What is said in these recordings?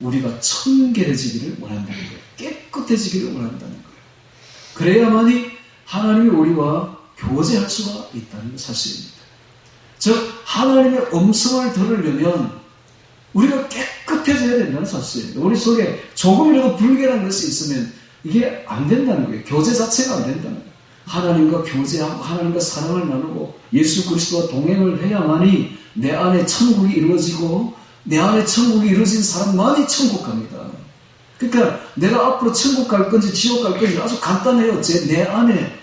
우리가 청결해지기를 원한다는 거예요. 깨끗해지기를 원한다는 거예요. 그래야만이 하나님이 우리와 교제할 수가 있다는 사실입니다. 즉 하나님의 음성을 들으려면 우리가 깨끗해져야 된다는 사실입니다. 우리 속에 조금이라도 불결한 것이 있으면 이게 안 된다는 거예요. 교제 자체가 안 된다는 거예요. 하나님과 교제하고 하나님과 사랑을 나누고 예수 그리스도와 동행을 해야만이 내 안에 천국이 이루어지고 내 안에 천국이 이루어진 사람만이 천국 갑니다. 그러니까 내가 앞으로 천국 갈 건지 지옥 갈 건지 아주 간단해요. 내 안에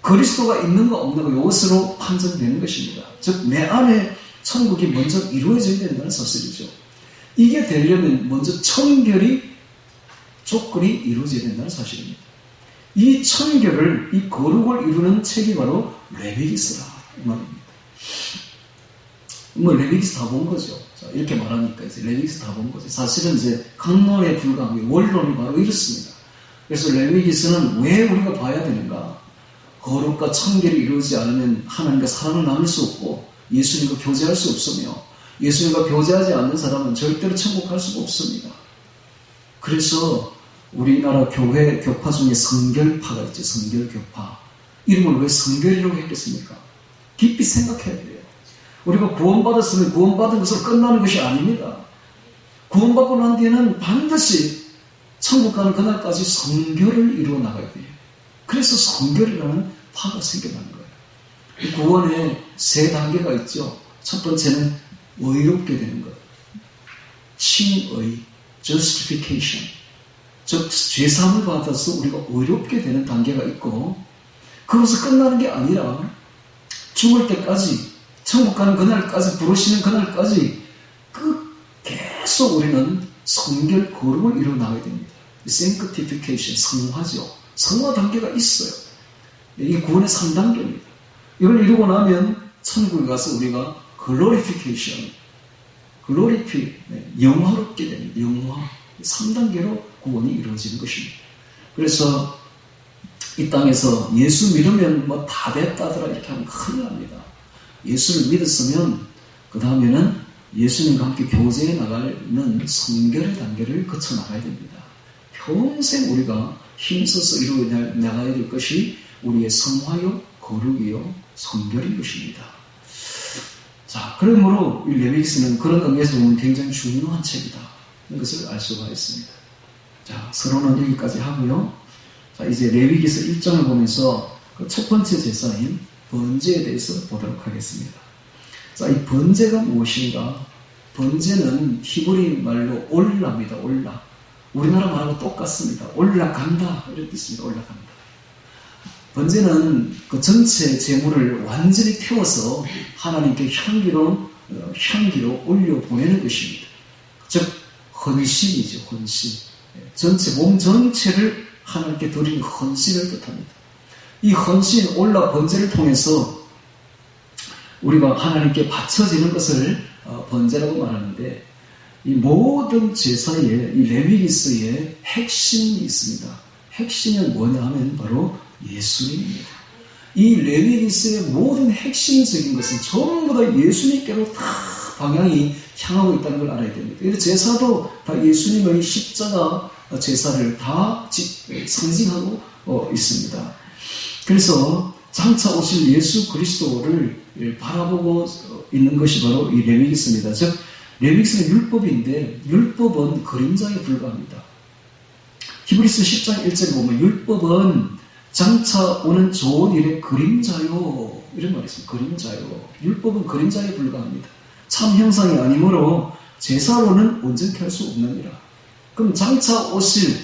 그리스도가 있는가 없는가 이것으로 판정되는 것입니다. 즉 내 안에 천국이 먼저 이루어져야 된다는 사실이죠. 이게 되려면 먼저 청결이 조건이 이루어져야 된다는 사실입니다. 이 청결을, 이 거룩을 이루는 책이 바로 레위기스라 이 말입니다. 뭐 레위기스 다 본 거죠. 자, 이렇게 말하니까 이제 레위기스 다 본 거죠. 사실은 이제 강론에 불과한 원론이 바로 이렇습니다. 그래서 레위기스는 왜 우리가 봐야 되는가? 거룩과 청결이 이루어지지 않으면 하나님과 사랑을 나눌 수 없고 예수님과 교제할 수 없으며 예수님과 교제하지 않는 사람은 절대로 천국 갈 수가 없습니다. 그래서 우리나라 교회 교파 중에 성결파가 있죠. 성결교파. 이름을 왜 성결이라고 했겠습니까? 깊이 생각해야 돼요. 우리가 구원받았으면 구원받은 것으로 끝나는 것이 아닙니다. 구원받고 난 뒤에는 반드시 천국 가는 그날까지 성결을 이루어 나가야 돼요. 그래서 성결이라는 파가 생겨나는 거예요. 구원에 세 단계가 있죠. 첫 번째는 의롭게 되는 것. 칭의, justification. 즉 죄사함을 받아서 우리가 의롭게 되는 단계가 있고 그것을 끝나는 게 아니라 죽을 때까지 천국 가는 그날까지 부르시는 그날까지 계속 우리는 성결 거룩을 이루어 나가야 됩니다. sanctification, 성화죠. 성화 단계가 있어요. 이게 구원의 3단계입니다. 이걸 이루고 나면 천국에 가서 우리가 glorification, 영화롭게 됩니다. 영화. 3단계로 구원이 이루어지는 것입니다. 그래서 이 땅에서 예수 믿으면 뭐 다 됐다더라 이렇게 하면 큰일 납니다. 예수를 믿었으면 그 다음에는 예수님과 함께 교제해 나가는 성결의 단계를 거쳐 나가야 됩니다. 평생 우리가 힘써서 이루어 나가야 될 것이 우리의 성화요, 거룩이요, 성결인 것입니다. 자, 그러므로 이 레위기스는 그런 의미에서 보면 굉장히 중요한 책이다. 이런 것을 알 수가 있습니다. 자, 서론은 여기까지 하고요. 자, 이제 레위기서 1장을 보면서 그 첫 번째 제사인 번제에 대해서 보도록 하겠습니다. 자, 이 번제가 무엇인가? 번제는 히브리 말로 올라입니다. 올라. 우리나라 말하고 똑같습니다. 올라간다. 이런 뜻입니다. 올라간다. 번제는 그 전체 제물을 완전히 태워서 하나님께 향기로 올려 보내는 것입니다. 즉, 헌신이죠. 헌신. 몸 전체를 하나님께 드리는 헌신을 뜻합니다. 이 헌신, 올라 번제를 통해서 우리가 하나님께 바쳐지는 것을 번제라고 말하는데 이 모든 제사에 이 레위기스의 핵심이 있습니다. 핵심은 뭐냐 하면 바로 예수님입니다. 이 레위기스의 모든 핵심적인 것은 전부 다 예수님께로 다 방향이 향하고 있다는 걸 알아야 됩니다. 그래서 제사도 다 예수님의 십자가 제사를 다 상징하고 있습니다. 그래서 장차 오실 예수 그리스도를 바라보고 있는 것이 바로 이 레위기스입니다. 즉 레위기스는 율법인데 율법은 그림자에 불과합니다. 히브리서 10장 1절에 보면 율법은 장차 오는 좋은 일의 그림자요 이런 말이 있습니다. 그림자요. 율법은 그림자에 불과합니다. 참 형상이 아니므로 제사로는 온전케 할 수 없느니라. 그럼 장차 오실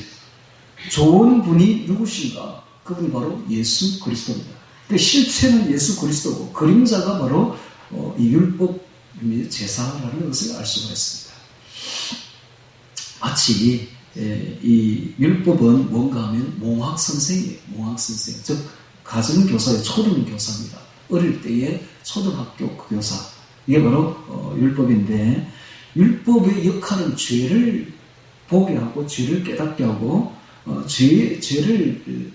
좋은 분이 누구신가? 그분이 바로 예수 그리스도입니다. 그러니까 실체는 예수 그리스도고 그림자가 바로 이 율법 제사라는 것을 알 수가 있습니다. 마치 이 율법은 뭔가 하면 몽학선생이에요. 몽학선생. 즉 가정교사의 초등교사입니다. 어릴 때의 초등학교 교사. 이게 바로 율법인데 율법의 역할은 죄를 보게 하고 죄를 깨닫게 하고 죄를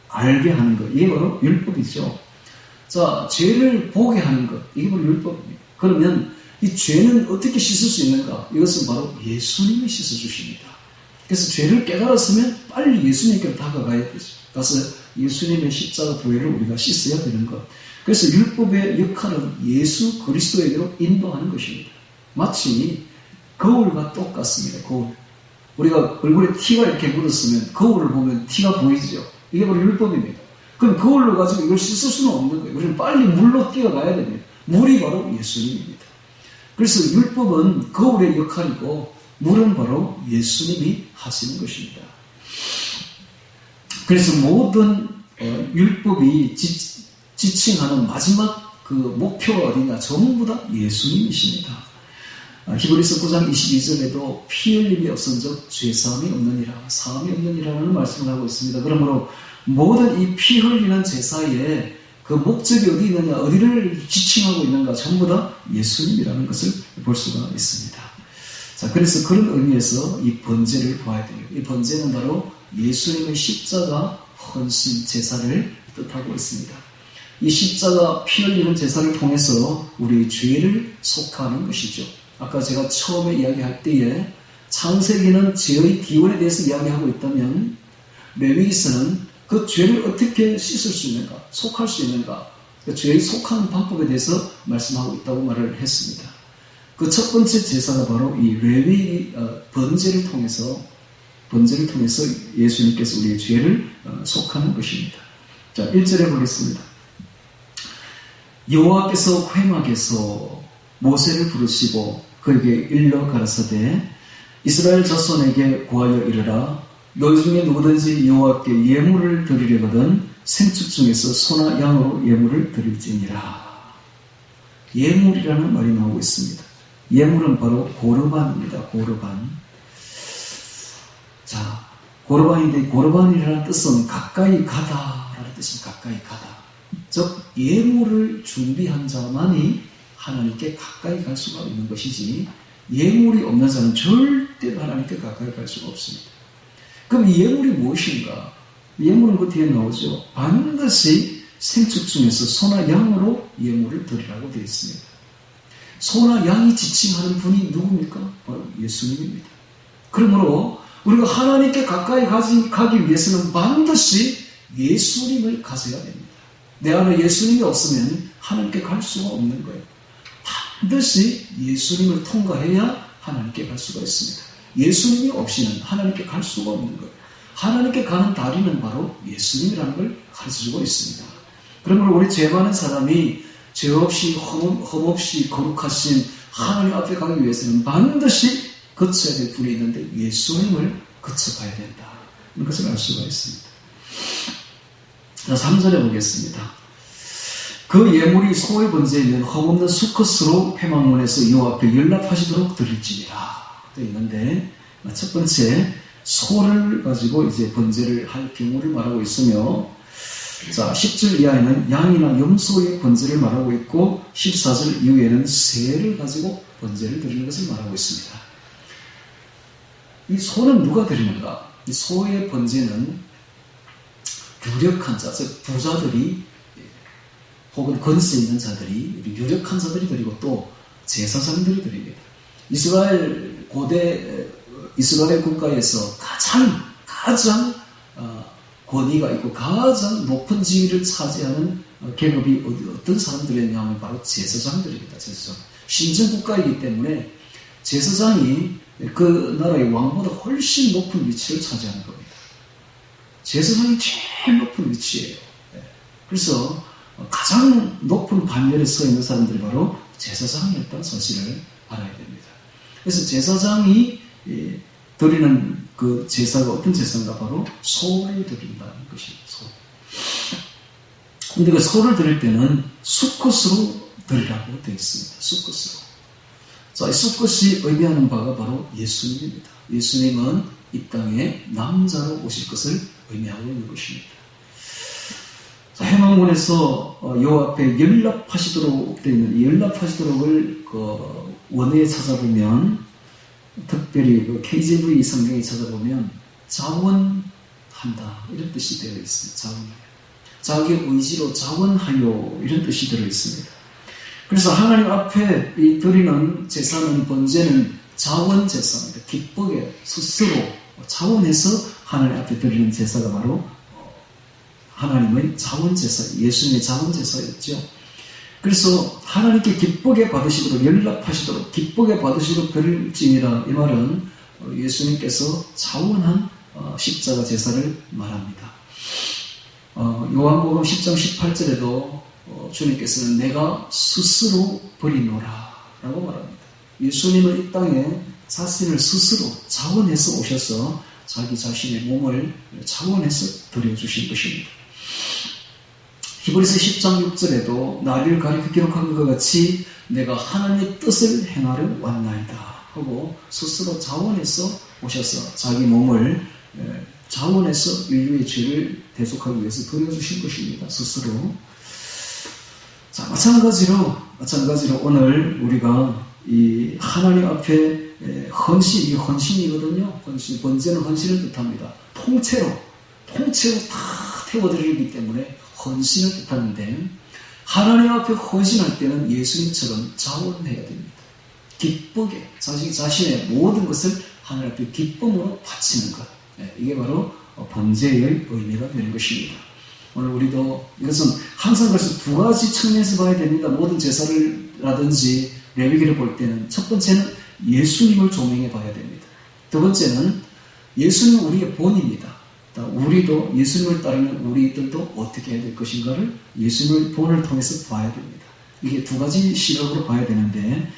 알게 하는 것. 이게 바로 율법이죠. 자, 죄를 보게 하는 것. 이게 바로 율법입니다. 그러면 이 죄는 어떻게 씻을 수 있는가? 이것은 바로 예수님이 씻어주십니다. 그래서 죄를 깨달았으면 빨리 예수님께 다가가야 되죠. 가서 예수님의 십자가 보혈을 우리가 씻어야 되는 것. 그래서 율법의 역할은 예수 그리스도에게로 인도하는 것입니다. 마치 거울과 똑같습니다. 거울. 우리가 얼굴에 티가 이렇게 묻었으면 거울을 보면 티가 보이죠. 이게 바로 율법입니다. 그럼 거울로 가지고 이걸 씻을 수는 없는 거예요. 우리는 빨리 물로 뛰어가야 됩니다. 물이 바로 예수님입니다. 그래서 율법은 거울의 역할이고 물은 바로 예수님이 하시는 것입니다. 그래서 모든 율법이 지칭하는 마지막 그 목표가 어디냐? 전부 다 예수님이십니다. 히브리서 9장 22절에도 피 흘림이 없은즉 죄사함이 없느니라, 사함이 없느니라는 말씀을 하고 있습니다. 그러므로 모든 이 피 흘리는 제사에 그 목적이 어디 있느냐, 어디를 지칭하고 있는가, 전부 다 예수님이라는 것을 볼 수가 있습니다. 자, 그래서 그런 의미에서 이 번제를 봐야 됩니다. 이 번제는 바로 예수님의 십자가 헌신 제사를 뜻하고 있습니다. 이 십자가 피 흘리는 제사를 통해서 우리의 죄를 속하는 것이죠. 아까 제가 처음에 이야기할 때에 창세기는 죄의 기원에 대해서 이야기하고 있다면 레위기서는 그 죄를 어떻게 씻을 수 있는가, 속할 수 있는가, 그 죄의 속하는 방법에 대해서 말씀하고 있다고 말을 했습니다. 그 첫 번째 제사가 바로 이 레위 번제를 통해서 예수님께서 우리의 죄를 속하는 것입니다. 자, 1절에 보겠습니다. 여호와께서 회막에서 모세를 부르시고 그에게 일러 가라사대 이스라엘 자손에게 고하여 이르라 너희 중에 누구든지 여호와께 예물을 드리려거든 생축 중에서 소나 양으로 예물을 드릴지니라. 예물이라는 말이 나오고 있습니다. 예물은 바로 고르반입니다. 고르반. 자, 고르반인데 고르반이라는 뜻은 가까이 가다라는 뜻입니다. 가까이 가다. 즉 예물을 준비한 자만이 하나님께 가까이 갈 수가 있는 것이지 예물이 없는 자는 절대 하나님께 가까이 갈 수가 없습니다. 그럼 이 예물이 무엇인가? 예물은 그 뒤에 나오죠. 반드시 생축 중에서 소나 양으로 예물을 드리라고 되어 있습니다. 소나 양이 지칭하는 분이 누굽니까? 바로 예수님입니다. 그러므로 우리가 하나님께 가까이 가기 위해서는 반드시 예수님을 가져야 됩니다. 내 안에 예수님이 없으면 하나님께 갈 수가 없는 거예요. 반드시 예수님을 통과해야 하나님께 갈 수가 있습니다. 예수님이 없이는 하나님께 갈 수가 없는 거예요. 하나님께 가는 다리는 바로 예수님이라는 걸 가르쳐주고 있습니다. 그러므로 우리 죄 많은 사람이 죄 없이 흠없이 거룩하신 하나님 앞에 가기 위해서는 반드시 거쳐야 될 분이 있는데 예수님을 거쳐가야 된다. 이것을 알 수가 있습니다. 자, 3절에 보겠습니다. 그 예물이 소의 번제이면 흠없는 수컷으로 회막문에서 여호와 앞에 연락하시도록 드릴지니라 되어 있는데 첫 번째 소를 가지고 이제 번제를 할 경우를 말하고 있으며 자 10절 이하에는 양이나 염소의 번제를 말하고 있고 14절 이후에는 새를 가지고 번제를 드리는 것을 말하고 있습니다. 이 소는 누가 드리는가? 이 소의 번제는 유력한 자, 즉 부자들이 혹은 권세 있는 자들이 유력한 자들이 드리고 또 제사장들이 드립니다. 이스라엘 고대 이스라엘 국가에서 가장 권위가 있고 가장 높은 지위를 차지하는 계급이 어떤 사람들이냐 하면 바로 제사장들입니다. 제사장. 신정 국가이기 때문에 제사장이 그 나라의 왕보다 훨씬 높은 위치를 차지하는 겁니다. 제사장이 제일 높은 위치예요. 그래서 가장 높은 반열에 서 있는 사람들이 바로 제사장이었다는 사실을 알아야 됩니다. 그래서 제사장이 드리는 그 제사가 어떤 제사인가? 바로 소를 드린다는 것입니다. 소. 근데 그 소를 드릴 때는 수컷으로 드리라고 되어 있습니다. 수컷으로. 자, 이 수컷이 의미하는 바가 바로 예수님입니다. 예수님은 이 땅에 남자로 오실 것을 의미하고 있는 것입니다. 자, 회막문에서 여호와 앞에 연락하시도록 되어 있는 이 연락하시도록을 그 원어에 찾아보면 특별히 그 KJV 성경에 찾아보면 자원한다 이런 뜻이 되어 있습니다. 자원하여. 자기 의지로 자원하여 이런 뜻이 들어 있습니다. 그래서 하나님 앞에 이 드리는 제사는 번제는 자원제사입니다. 기쁘게 스스로 자원해서 하나님 앞에 드리는 제사가 바로 하나님의 자원제사, 예수님의 자원제사였죠. 그래서 하나님께 기쁘게 받으시도록 연락하시도록 기쁘게 받으시도록 드릴지니라, 이 말은 예수님께서 자원한 십자가 제사를 말합니다. 요한복음 10장 18절에도 주님께서는 내가 스스로 버리노라 라고 말합니다. 예수님은 이 땅에 자신을 스스로 자원해서 오셔서 자기 자신의 몸을 자원해서 드려주신 것입니다. 히브리서 10장 6절에도 나를 가리켜 기록한 것 같이 내가 하나님의 뜻을 행하려 왔나이다 하고 스스로 자원해서 오셔서 자기 몸을 자원해서 인류의 죄를 대속하기 위해서 드려주신 것입니다. 스스로. 자, 마찬가지로 오늘 우리가 이 하나님 앞에 헌신, 이 헌신이거든요. 헌신, 번제는 헌신을 뜻합니다. 통째로 다 태워드리기 때문에 헌신을 뜻하는데, 하나님 앞에 헌신할 때는 예수님처럼 자원해야 됩니다. 기쁘게 자신의 모든 것을 하나님 앞에 기쁨으로 바치는 것. 이게 바로 번제의 의미가 되는 것입니다. 오늘 우리도 이것은 항상 그래서 두 가지 측면에서 봐야 됩니다. 모든 제사라든지 레위기를 볼 때는 첫 번째는 예수님을 조명해 봐야 됩니다. 두 번째는 예수님은 우리의 본입니다. 우리도 예수님을 따르는 우리들도 어떻게 해야 될 것인가를 예수님의 본을 통해서 봐야 됩니다. 이게 두 가지 시각으로 봐야 되는데,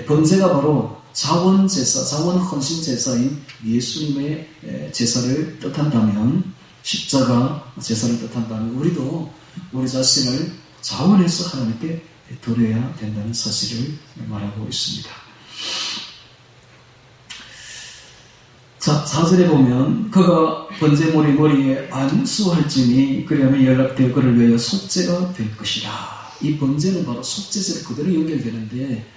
번제가 바로 자원제사, 자원헌신제사인 예수님의 제사를 뜻한다면, 십자가 제사를 뜻한다면 우리도 우리 자신을 자원해서 하나님께 드려야 된다는 사실을 말하고 있습니다. 자, 4절에 보면 그가 번제물의 머리에 안수할지니 그리하면 연락되어 그를 위하여 속죄가 될 것이라. 이 번제는 바로 속죄제로 그대로 연결되는데,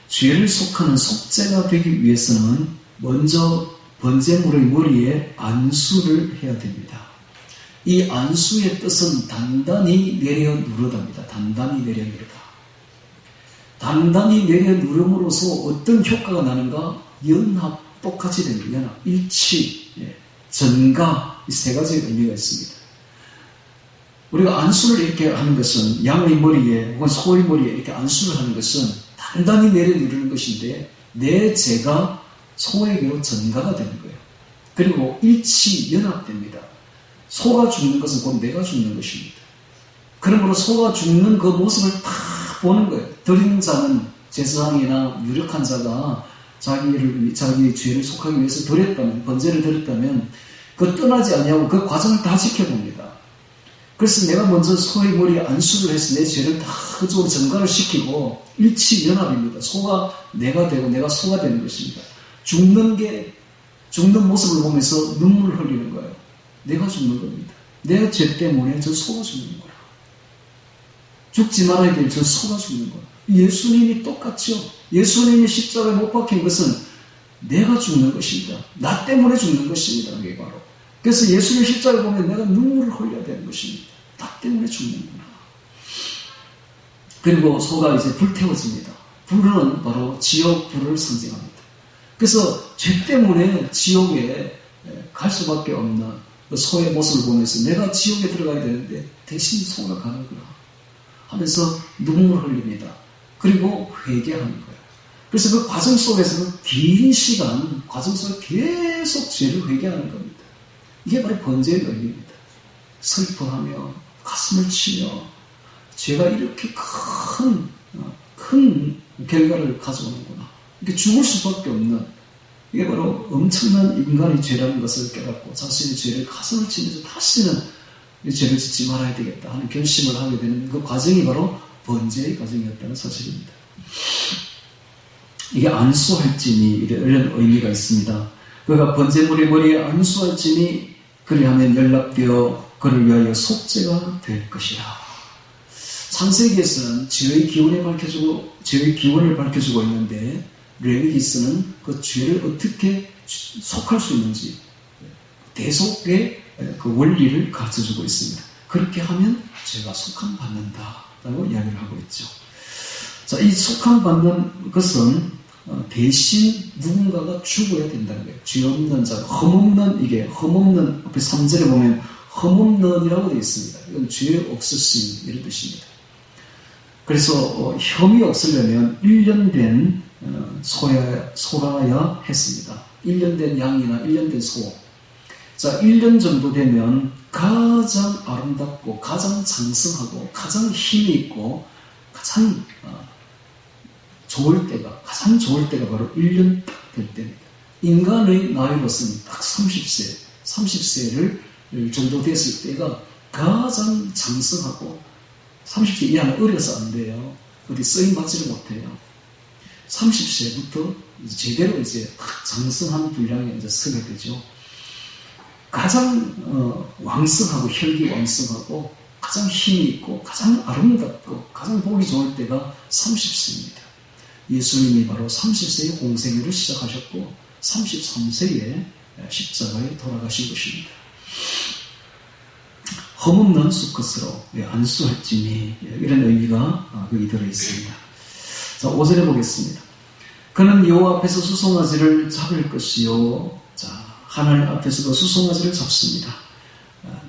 죄를 속하는 속죄가 되기 위해서는 먼저 번제물의 머리에 안수를 해야 됩니다. 이 안수의 뜻은 단단히 내려 누르답니다. 단단히 내려 누르다. 단단히 내려 누름으로써 어떤 효과가 나는가? 연합, 똑같이 됩니다. 연합, 일치, 전가, 이 세 가지의 의미가 있습니다. 우리가 안수를 이렇게 하는 것은 양의 머리에 혹은 소의 머리에 이렇게 안수를 하는 것은 단단히 내려 누르는 것인데, 내 죄가 소에게로 전가가 되는 거예요. 그리고 일치, 연합됩니다. 소가 죽는 것은 곧 내가 죽는 것입니다. 그러므로 소가 죽는 그 모습을 다 보는 거예요. 드린 자는 제사장이나 유력한 자가 자기의 죄를 속하기 위해서 드렸다면, 번제를 드렸다면 그 떠나지 아니하고 그 과정을 다 지켜봅니다. 그래서 내가 먼저 소의 머리에 안수를 해서 내 죄를 다 그쪽으로 전가를 시키고 일치 연합입니다. 소가 내가 되고 내가 소가 되는 것입니다. 죽는 모습을 보면서 눈물을 흘리는 거예요. 내가 죽는 겁니다. 내 죄 때문에 저 소가 죽는 거야. 죽지 말아야 될 저 소가 죽는 거야. 예수님이 똑같죠. 예수님이 십자가에 못 박힌 것은 내가 죽는 것입니다. 나 때문에 죽는 것입니다. 그게 바로. 그래서 예수님 십자가에 보면 내가 눈물을 흘려야 되는 것입니다. 나 때문에 죽는구나. 그리고 소가 이제 불태워집니다. 불은 바로 지옥 불을 상징합니다. 그래서 죄 때문에 지옥에 갈 수밖에 없는 그 소의 모습을 보면서 내가 지옥에 들어가야 되는데 대신 소가 가는구나 하면서 눈물을 흘립니다. 그리고 회개하는 거예요. 그래서 그 과정 속에서는 긴 시간, 과정 속에 계속 죄를 회개하는 겁니다. 이게 바로 번제의 의미입니다. 슬퍼하며 가슴을 치며 죄가 이렇게 큰 결과를 가져오는구나. 이렇게 죽을 수밖에 없는, 이게 바로 엄청난 인간의 죄라는 것을 깨닫고 자신의 죄를 가슴을 치면서 다시는 이 죄를 짓지 말아야 되겠다 하는 결심을 하게 되는 그 과정이 바로 번제의 과정이었다는 사실입니다. 이게 안수할지니 이런 의미가 있습니다. 그가 번제물의 머리에 안수할지니 그리하면 연락되어 그를 위하여 속죄가 될 것이라. 창세기에서는 죄의 기원을 밝혀주고 있는데, 레위기서는 그 죄를 어떻게 속할 수 있는지 대속의 그 원리를 가르쳐주고 있습니다. 그렇게 하면 죄가 속함 받는다라고 이야기를 하고 있죠. 자, 이 속함받는 것은 대신 누군가가 죽어야 된다는 거예요. 죄 없는 자, 흠없는, 이게 흠없는, 앞에 3절에 보면 흠없는이라고 되어 있습니다. 이건 죄 없으신 이런 뜻입니다. 그래서 혐의 없으려면 1년 된 소라야 했습니다. 1년 된 양이나 1년 된 소. 자, 1년 정도 되면 가장 아름답고 가장 장성하고 가장 힘이 있고 가장 가장 좋을 때가 바로 1년 딱 될 때입니다. 인간의 나이로서는 딱 30세를 정도 됐을 때가 가장 장성하고 30세 이하는 어려서 안 돼요. 어디 쓰임 받지를 못해요. 30세부터 제대로 이제 딱 장성한 분량에 이제 서게 되죠. 가장 왕성하고 혈기왕성하고 가장 힘이 있고 가장 아름답고 가장 보기 좋을 때가 30세입니다. 예수님이 바로 30세에 공생애를 시작하셨고 33세에 십자가에 돌아가신 것입니다. 흠없는 수컷으로 안수할지니 이런 의미가 거기 들어있습니다. 자, 5절에 보겠습니다. 그는 여호와 앞에서 수송아지를 잡을 것이요. 자, 하나님 앞에서도 수송아지를 잡습니다.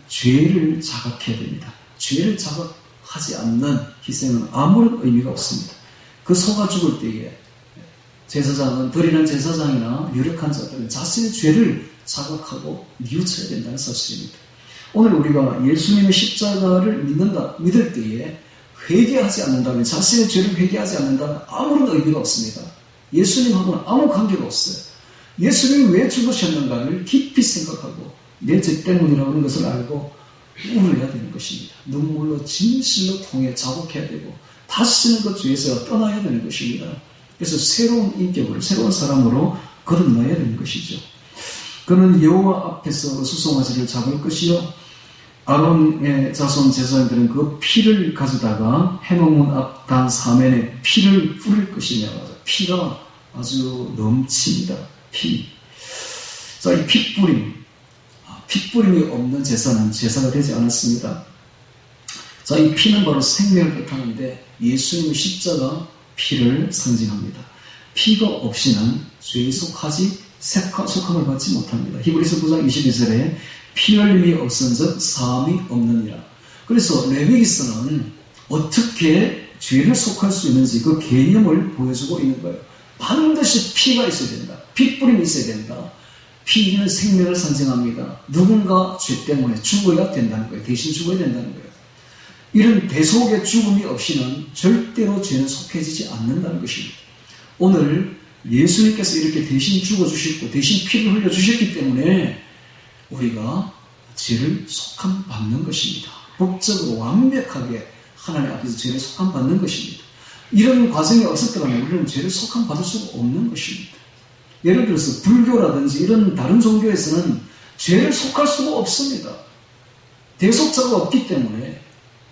죄를 자각해야 됩니다. 죄를 자각하지 않는 희생은 아무런 의미가 없습니다. 그 소가 죽을 때에 제사장은, 드리는 제사장이나 유력한 자들은 자신의 죄를 자각하고 뉘우쳐야 된다는 사실입니다. 오늘 우리가 예수님의 십자가를 믿을 때에 회개하지 않는다면, 자신의 죄를 회개하지 않는다면 아무런 의미가 없습니다. 예수님하고는 아무 관계가 없어요. 예수님이 왜 죽으셨는가를 깊이 생각하고 내 죄 때문이라는 것을 알고 울어야 되는 것입니다. 눈물로 진실로 통해 자복해야 되고 다시는 그 죄에서 떠나야 되는 것입니다. 그래서 새로운 인격으로, 새로운 사람으로 거듭나야 되는 것이죠. 그는 여호와 앞에서 수송아지를 잡을 것이요. 아론의 자손 제사장들은 그 피를 가져다가 해먹문 앞 단 사면에 피를 뿌릴 것이며, 피가 아주 넘칩니다. 피. 자, 이 핏뿌림이 없는 제사는 제사가 되지 않았습니다. 자, 이 피는 바로 생명을 뜻하는데 예수님의 십자가 피를 상징합니다. 피가 없이는 죄에 속함을 받지 못합니다. 히브리서 9장 22절에 피 흘림이 없은즉 사함이 없느니라. 그래서 레위기서는 어떻게 죄를 속할 수 있는지 그 개념을 보여주고 있는 거예요. 반드시 피가 있어야 된다. 핏뿌림이 있어야 된다. 피는 생명을 상징합니다. 누군가 죄 때문에 죽어야 된다는 거예요. 대신 죽어야 된다는 거예요. 이런 대속의 죽음이 없이는 절대로 죄는 속해지지 않는다는 것입니다. 오늘 예수님께서 이렇게 대신 죽어주셨고 대신 피를 흘려주셨기 때문에 우리가 죄를 속함받는 것입니다. 법적으로 완벽하게 하나님 앞에서 죄를 속함받는 것입니다. 이런 과정이 없었다면 우리는 죄를 속함받을 수가 없는 것입니다. 예를 들어서 불교라든지 이런 다른 종교에서는 죄를 속할 수가 없습니다. 대속자가 없기 때문에,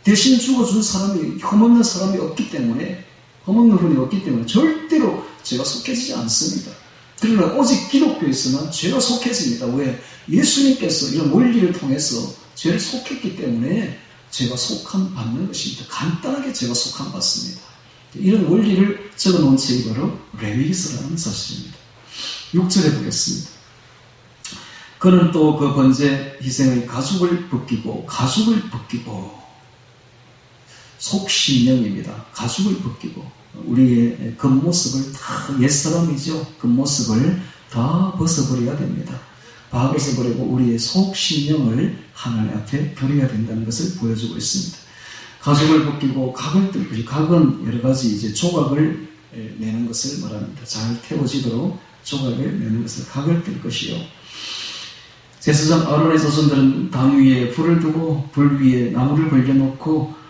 대신 죽어준 사람이, 흠없는 사람이 없기 때문에, 흠없는 분이 없기 때문에 절대로 죄가 속해지지 않습니다. 그러나 오직 기독교에서는 죄가 속해집니다. 왜? 예수님께서 이런 원리를 통해서 죄를 속했기 때문에 죄가 속함 받는 것입니다. 간단하게 죄가 속함 받습니다. 이런 원리를 적어놓은 책이 바로 레위기서라는 사실입니다. 6절에 보겠습니다. 그는 또 그 번제 희생의 가죽을 벗기고 속신령입니다. 가죽을 벗기고 우리의 겉모습을 다, 옛사람이죠. 겉모습을 다 벗어버려야 됩니다. 다 벗어버리고 우리의 속신령을 하나님 앞에 드려야 된다는 것을 보여주고 있습니다. 가죽을 벗기고 각을 뜰 것이, 각은 여러 가지 이제 조각을 내는 것을 말합니다. 잘 태워지도록 조각을 내는 것을 각을 뜰 것이요. 제사장 아론의 자손들은 당 위에 불을 두고 불 위에 나무를 벌려놓고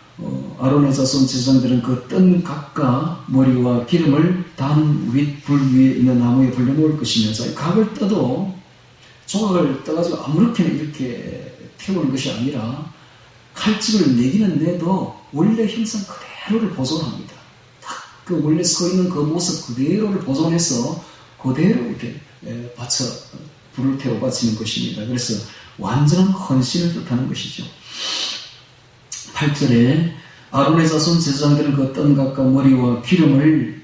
아론의 자손 제사장들은 그 뜬 각과 머리와 기름을 단 윗 불 위에 있는 나무에 벌려놓을 것이며, 각을 떠도 조각을 떠가지고 아무렇게나 이렇게 태우는 것이 아니라 칼집을 내기는 내도 원래 형상 그대로를 보존합니다. 딱 그 원래 서 있는 그 모습 그대로를 보존해서 그대로 이렇게 받쳐 불을 태워 바치는 것입니다. 그래서 완전한 헌신을 뜻하는 것이죠. 8절에 아론의 자손 제사장들은 그 떤각과 머리와 기름을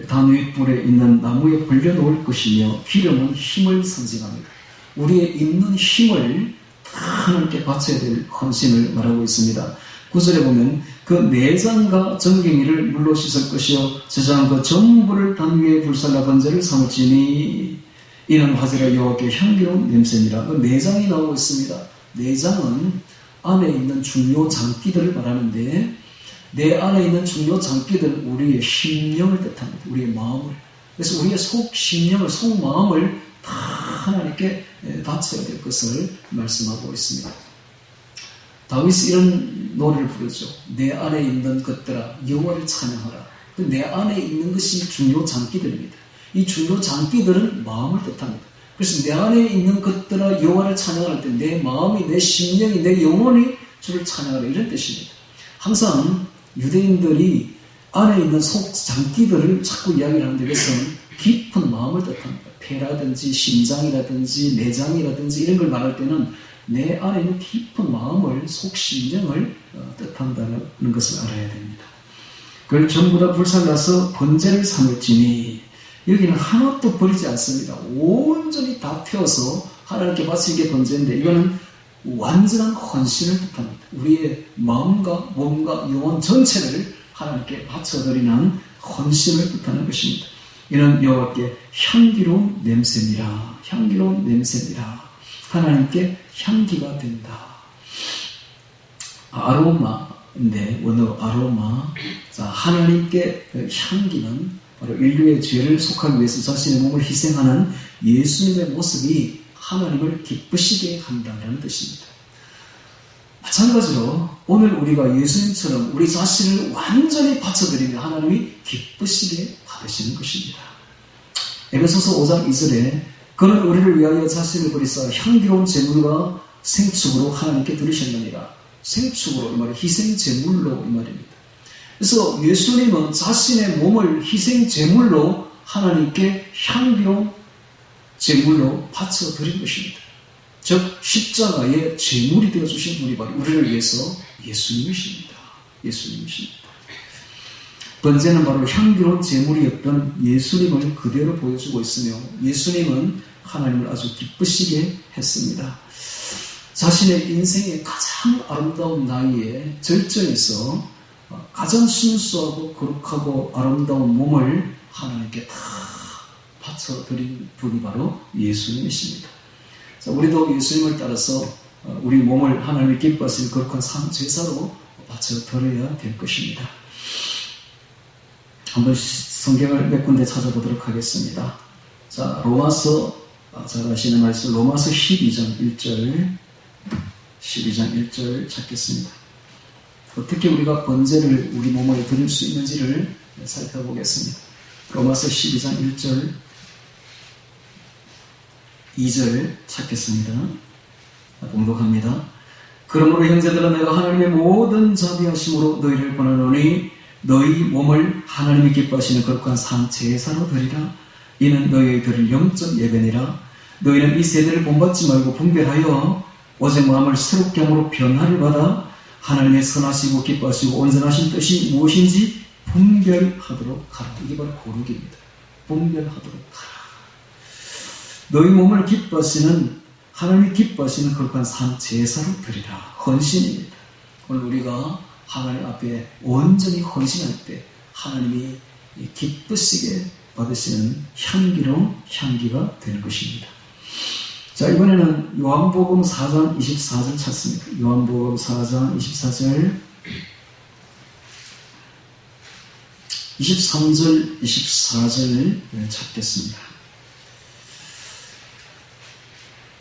단 윗불에 있는 나무에 벌려놓을 것이며 기름은 힘을 상징합니다. 우리의 있는 힘을 다 하나님께 바쳐야 될 헌신을 말하고 있습니다. 9절에 보면 그 내장과 정갱이를 물로 씻을 것이요 제사장 그 전부를 단 위에 불살라 번제를 삼을지니 이는 화제라 여호와께 향기로운 냄새니라. 그 내장이 나오고 있습니다. 내장은 안에 있는 중요 장기들을 말하는데 내 안에 있는 중요 장기들은 우리의 심령을 뜻합니다. 우리의 마음을. 그래서 우리의 속 심령을, 속 마음을 다 하나님께 바쳐야 될 것을 말씀하고 있습니다. 다윗이 이런 노래를 부르죠. 내 안에 있는 것들아 여호와를 찬양하라. 내 안에 있는 것이 중요 장기들입니다. 이 중요 장기들은 마음을 뜻합니다. 그래서 내 안에 있는 것들아 여호와를 찬양할 때 내 마음이, 내 심령이, 내 영혼이 주를 찬양하라 이런 뜻입니다. 항상 유대인들이 안에 있는 속 장기들을 자꾸 이야기를 하는데 그것은 깊은 마음을 뜻합니다. 폐라든지 심장이라든지 내장이라든지 이런 걸 말할 때는 내 안에 있는 깊은 마음을, 속 심령을 뜻한다는 것을 알아야 됩니다. 그걸 전부 다 불살라서 번제를 삼을지니 여기는 하나도 버리지 않습니다. 온전히 다 태워서 하나님께 바치는 게 번제인데 이거는 완전한 헌신을 뜻합니다. 우리의 마음과 몸과 영혼 전체를 하나님께 바쳐드리는 헌신을 뜻하는 것입니다. 이는 여호와께 향기로운 냄새니라. 향기로운 냄새니라. 하나님께 향기가 된다. 아로마인데 원어 아로마. 자, 하나님께 향기는 바로 인류의 죄를 속하기 위해서 자신의 몸을 희생하는 예수님의 모습이 하나님을 기쁘시게 한다는 뜻입니다. 마찬가지로 오늘 우리가 예수님처럼 우리 자신을 완전히 바쳐드리면 하나님이 기쁘시게 받으시는 것입니다. 에베소서 5장 2절에 그는 우리를 위하여 자신을 버리사 향기로운 제물과 생축으로 하나님께 드리셨느니라. 생축으로 이 말이 희생 제물로 이 말입니다. 그래서 예수님은 자신의 몸을 희생 제물로 하나님께 향기로운 제물로 바쳐드린 것입니다. 즉 십자가의 제물이 되어주신 분이 바로 우리를 위해서 예수님이십니다. 예수님이십니다. 번제는 바로 향기로운 제물이었던 예수님을 그대로 보여주고 있으며 예수님은 하나님을 아주 기쁘시게 했습니다. 자신의 인생의 가장 아름다운 나이에 절정에서 가장 순수하고 거룩하고 아름다운 몸을 하나님께 다 바쳐드린 분이 바로 예수님이십니다. 자, 우리도 예수님을 따라서 우리 몸을 하나님이 기뻐하시는 거룩한 제사로 바쳐드려야 될 것입니다. 한번 성경을 몇 군데 찾아보도록 하겠습니다. 자, 로마서 잘 아시는 말씀 로마서 12장 1절 찾겠습니다. 어떻게 우리가 번제를 우리 몸에 드릴 수 있는지를 살펴보겠습니다. 로마서 12장 1절 2절 찾겠습니다. 봉독합니다. 그러므로 형제들아 내가 하나님의 모든 자비하심으로 너희를 권하노니 너희 몸을 하나님이 기뻐하시는 거룩한 산 제사로 드리라. 이는 너희의 드릴 영적 예배니라. 너희는 이 세대를 본받지 말고 분별하여 오직 마음을 새롭게 함으로 변화를 받아 하나님의 선하시고 기뻐하시고 온전하신 뜻이 무엇인지 분별하도록 하라. 이게 바로 고르기입니다. 분별하도록 하라. 너희 몸을 기뻐하시는 하나님이 기뻐하시는 거룩한 산 제사로 드리라. 헌신입니다. 오늘 우리가 하나님 앞에 온전히 헌신할 때 하나님이 기쁘시게 받으시는 향기로운 향기가 되는 것입니다. 자, 이번에는 요한복음 4장 24절 찾습니다. 요한복음 4장 24절 23절 24절 찾겠습니다.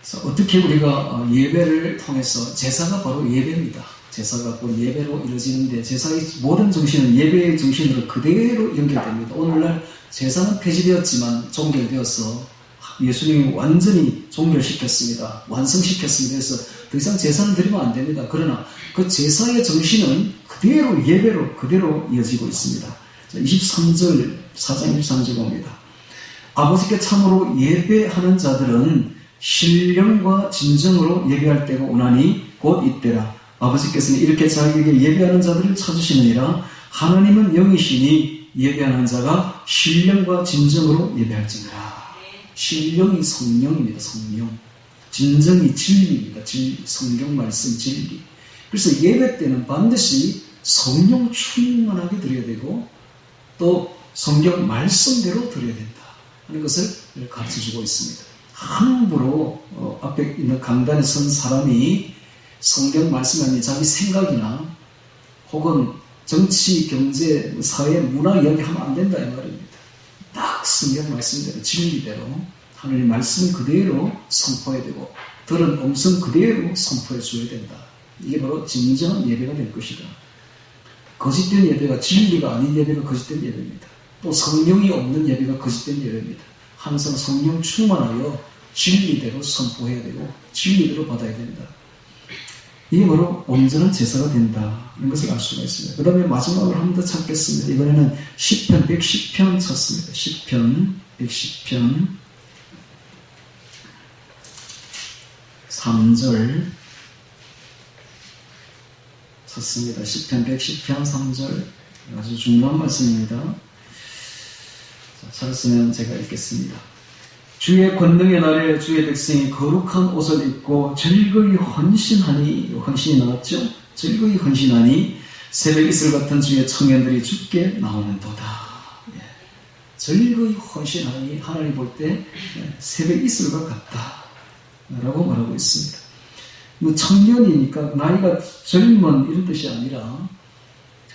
자, 어떻게 우리가 예배를 통해서 제사가 바로 예배입니다. 제사가 곧 예배로 이루어지는데 제사의 모든 정신은 예배의 정신으로 그대로 연결됩니다. 오늘날 제사는 폐지되었지만 종결되어서 예수님이 완전히 종결시켰습니다. 완성시켰습니다. 그래서 더 이상 제사는 드리면 안 됩니다. 그러나 그 제사의 정신은 그대로 예배로 그대로 이어지고 있습니다. 자, 23절 4장 23절 봅니다. 아버지께 참으로 예배하는 자들은 신령과 진정으로 예배할 때가 오나니 곧 이때라. 아버지께서는 이렇게 자기에게 예배하는 자들을 찾으시느니라. 하나님은 영이시니 예배하는 자가 신령과 진정으로 예배할지니라. 신령이 성령입니다. 성령. 진정이 진리입니다. 진리. 성경 말씀 진리. 그래서 예배 때는 반드시 성령 충만하게 드려야 되고 또 성경 말씀대로 드려야 된다 하는 것을 가르쳐주고 있습니다. 함부로 앞에 있는 강단에 선 사람이 성경 말씀 아닌 자기 생각이나 혹은 정치, 경제, 사회, 문화 이야기하면 안 된다 이 말입니다. 딱 성경 말씀대로 진리대로 하나님 말씀 그대로 선포해야 되고 들은 음성 그대로 선포해 줘야 된다. 이게 바로 진정한 예배가 될 것이다. 거짓된 예배가 진리가 아닌 예배가 거짓된 예배입니다. 또 성령이 없는 예배가 거짓된 예배입니다. 항상 성령 충만하여 진리대로 선포해야 되고 진리대로 받아야 된다. 이게 바로 온전한 제사가 된다. 이런 것을 알 수가 있습니다. 그 다음에 마지막으로 한 번 더 찾겠습니다. 이번에는 시편 110편 찾습니다. 시편 110편 3절 찾습니다. 시편 110편 3절 아주 중요한 말씀입니다. 자, 찾았으면 제가 읽겠습니다. 주의 권능의 날에 주의 백성이 거룩한 옷을 입고 즐거이 헌신하니, 헌신이 나왔죠? 즐거이 헌신하니 새벽 이슬 같은 주의 청년들이 주께 나오는도다. 예. 즐거이 헌신하니 하나님 볼 때 새벽 이슬과 같다 라고 말하고 있습니다. 뭐 청년이니까 나이가 젊은 이런 뜻이 아니라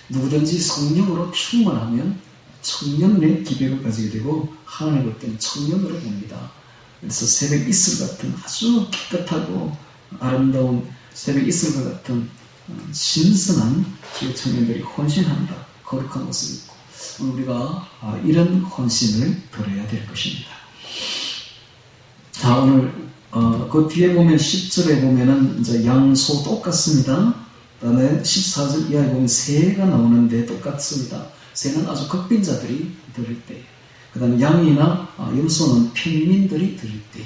누구든지 성령으로 충만하면 청년의 기백을 가지게 되고 하나님 볼 때는 청년으로 봅니다. 그래서 새벽 이슬 같은 아주 깨끗하고 아름다운 새벽 이슬과 같은 신선한 주의 청년들이 헌신한다. 거룩한 옷을 입고 오늘 우리가 이런 헌신을 드려야 될 것입니다. 자, 오늘 그 뒤에 보면 10절에 보면은 이제 양소 똑같습니다. 그 다음에 14절 이하에 보면 새가 나오는데 똑같습니다. 새는 아주 극빈자들이 드릴 때, 그 다음에 양이나 염소는 평민들이 드릴 때.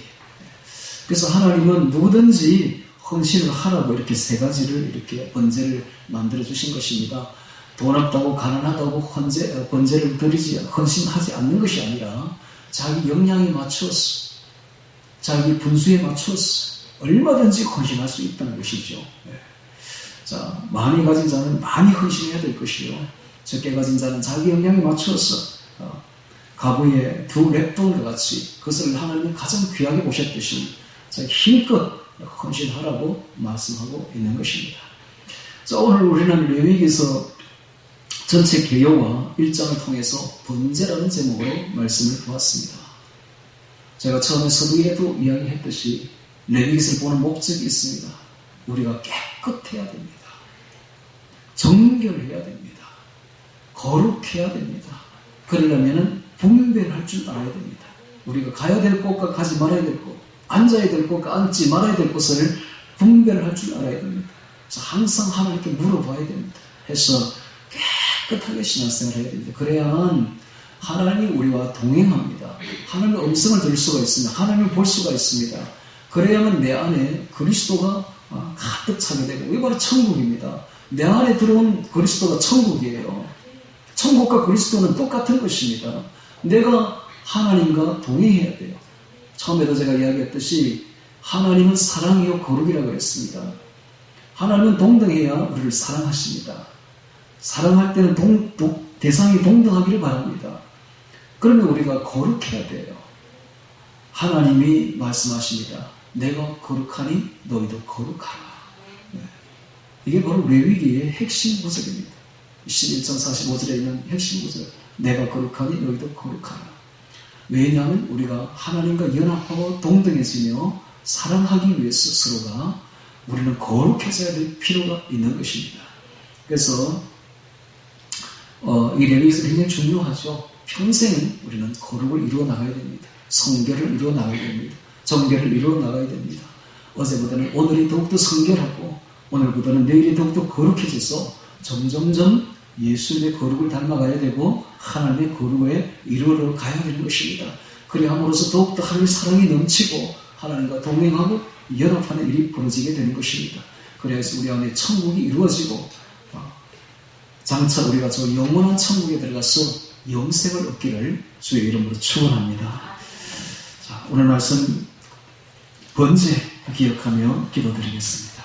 그래서 하나님은 누구든지 헌신을 하라고 이렇게 세 가지를 이렇게 번제를 만들어 주신 것입니다. 돈 없다고 가난하다고 번제를 드리지 헌신하지 않는 것이 아니라 자기 역량에 맞추어서 자기 분수에 맞추어서 얼마든지 헌신할 수 있다는 것이죠. 자, 많이 가진 자는 많이 헌신해야 될 것이요. 적게 가진 자는 자기 역량에 맞추어서 가부의 두 랩돈과 같이 그것을 하나님이 가장 귀하게 보셨듯이 힘껏 헌신하라고 말씀하고 있는 것입니다. 자, 오늘 우리는 레위기서 전체 개요와 1장을 통해서 번제라는 제목으로 말씀을 보았습니다. 제가 처음에 서두에도 이야기했듯이 레위기서를 보는 목적이 있습니다. 우리가 깨끗해야 됩니다. 정결해야 됩니다. 거룩해야 됩니다. 그러려면 분별할 줄 알아야 됩니다. 우리가 가야 될 곳과 가지 말아야 될 곳, 앉아야 될 곳과 앉지 말아야 될 곳을 분별할 줄 알아야 됩니다. 그래서 항상 하나님께 물어봐야 됩니다. 해서 깨끗하게 신앙생활을 해야 됩니다. 그래야만 하나님이 우리와 동행합니다. 하나님의 음성을 들을 수가 있습니다. 하나님을 볼 수가 있습니다. 그래야만 내 안에 그리스도가 가득 차게 되고, 이게 바로 천국입니다. 내 안에 들어온 그리스도가 천국이에요. 천국과 그리스도는 똑같은 것입니다. 내가 하나님과 동행해야 돼요. 처음에도 제가 이야기했듯이 하나님은 사랑이요 거룩이라고 했습니다. 하나님은 동등해야 우리를 사랑하십니다. 사랑할 때는 대상이 동등하기를 바랍니다. 그러면 우리가 거룩해야 돼요. 하나님이 말씀하십니다. 내가 거룩하니 너희도 거룩하라. 네. 이게 바로 레위기의 핵심 구절입니다. 11장 45절에 있는 핵심 구절. 내가 거룩하니 너희도 거룩하라. 왜냐하면 우리가 하나님과 연합하고 동등해지며 사랑하기 위해서 서로가 우리는 거룩해져야 될 필요가 있는 것입니다. 그래서 이 레위기서 굉장히 중요하죠. 평생 우리는 거룩을 이루어 나가야 됩니다. 성결을 이루어 나가야 됩니다. 정결을 이루어 나가야 됩니다. 어제보다는 오늘이 더욱더 성결하고 오늘보다는 내일이 더욱더 거룩해져서 점점점 예수님의 거룩을 닮아가야 되고 하나님의 거룩에 이루어 가야 되는 것입니다. 그리함으로써 더욱더 하나님의 사랑이 넘치고 하나님과 동행하고 연합하는 일이 벌어지게 되는 것입니다. 그래서 우리 안에 천국이 이루어지고 장차 우리가 저 영원한 천국에 들어가서 영생을 얻기를 주의 이름으로 축원합니다. 자, 오늘 말씀 번제 기억하며 기도드리겠습니다.